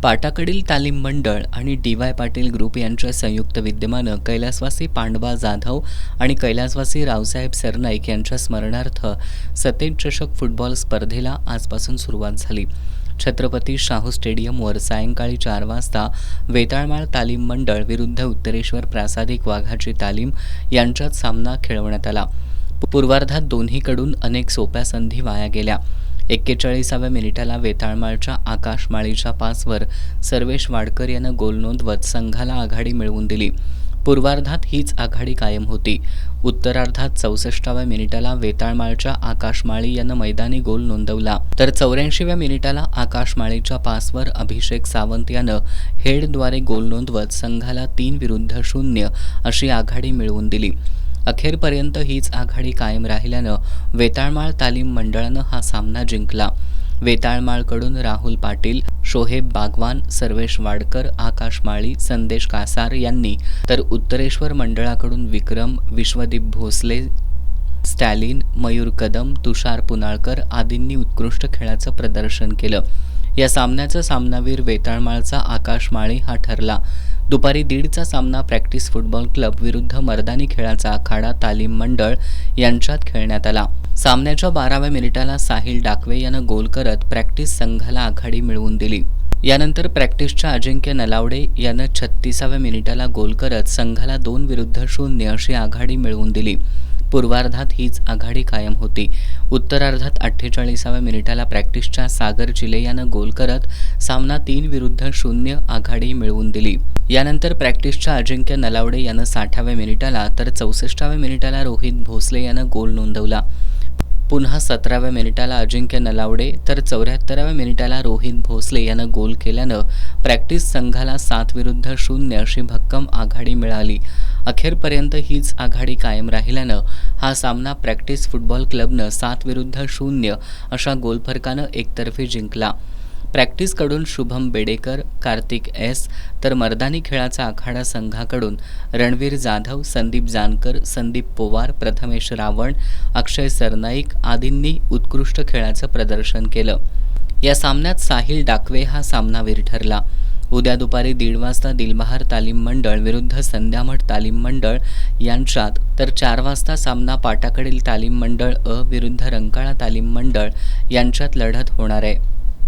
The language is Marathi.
पाटाकडील तालीम मंडळ आणि डी.वाय. पाटील ग्रुप यांच्या संयुक्त विद्यमानं कैलासवासी पांडवा जाधव आणि कैलासवासी रावसाहेब सरनाईक यांच्या स्मरणार्थ सतेज चषक फुटबॉल स्पर्धेला आजपासून सुरुवात झाली. छत्रपती शाहू स्टेडियमवर सायंकाळी 4 वाजता वेताळमाळ तालीम मंडळ विरुद्ध उत्तरेश्वर प्रासादिक वाघाची तालीम यांच्यात सामना खेळवण्यात आला. पूर्वार्धात दोन्हीकडून अनेक सोप्या संधी वाया गेल्या. 41व्या मिनिटाला वेताळमाळच्या आकाश माळीच्या पासवर सर्वेश वाडकर यानं गोल नोंदवत संघाला आघाडी मिळवून दिली. पूर्वार्धात हीच आघाडी कायम होती. उत्तरार्धात 64व्या मिनिटाला वेताळमाळच्या आकाश माळी यानं मैदानी गोल नोंदवला, तर 84व्या मिनिटाला आकाश माळीच्या पासवर अभिषेक सावंत यानं हेडद्वारे गोल नोंदवत संघाला 3-0 अशी आघाडी मिळवून दिली. अखेरपर्यंत हीच आघाडी कायम राहिल्यानं वेताळमाळ तालीम मंडळानं हा सामना जिंकला. वेताळमाळकडून राहुल पाटील, शोहेब बागवान, सर्वेश वाडकर, आकाश माळी, संदेश कासार यांनी, तर उत्तरेश्वर मंडळाकडून विक्रम, विश्वदीप भोसले, स्टॅलिन, मयूर कदम, तुषार पुनाळकर आदींनी उत्कृष्ट खेळाचं प्रदर्शन केलं. या सामन्याचा सामनावीर वेताळमाळचा आकाश माळी हा ठरला. दुपारी 1:30चा सामना प्रॅक्टिस फुटबॉल क्लब विरुद्ध मर्दानी खेळाचा आखाडा तालीम मंडळ यांच्यात खेळण्यात आला. सामन्याच्या 12व्या मिनिटाला साहिल डाकवे यानं गोल करत प्रॅक्टिस संघाला आघाडी मिळवून दिली. यानंतर प्रॅक्टिसच्या अजिंक्य नलावडे यानं 36व्या मिनिटाला गोल करत संघाला 2-0 अशी आघाडी मिळवून दिली. पूर्वार्धात हीच आघाडी कायम होती. उत्तरार्धात 48व्या मिनिटाला प्रॅक्टिसच्या सागर चिले यानं गोल करत सामना 3-0 आघाडी मिळवून दिली. यानंतर प्रॅक्टिसच्या अजिंक्य नलावडे यानं 60व्या मिनिटाला तर 64व्या मिनिटाला रोहित भोसले यानं गोल नोंदवला. पुन्हा 17व्या मिनिटाला अजिंक्य नलावडे तर 74व्या मिनिटाला रोहित भोसले यानं गोल केल्यानं प्रॅक्टिस संघाला 7-0 अशी भक्कम आघाडी मिळाली. अखेरपर्यंत हीच आघाडी कायम राहिल्यानं हा सामना प्रॅक्टिस फुटबॉल क्लबनं 7-0 अशा गोलफरकानं एकतर्फी जिंकला. प्रॅक्टिसकडून शुभम बेडेकर, कार्तिक एस, तर मर्दानी खेळाचा आखाडा संघाकडून रणवीर जाधव, संदीप जानकर, संदीप पोवार, प्रथमेश रावण, अक्षय सरनाईक आदींनी उत्कृष्ट खेळाचं प्रदर्शन केलं. या सामन्यात साहिल डाकवे हा सामनावीर ठरला. उद्या दुपारी 1:30 वाजता दिलबहार तालीम मंडळ विरुद्ध संध्यामठ तालीम मंडळ यांच्यात, तर 4 वाजता सामना पाटाकडील तालीम मंडळ अ विरुद्ध रंकाळा तालीम मंडळ यांच्यात लढत होणार आहे.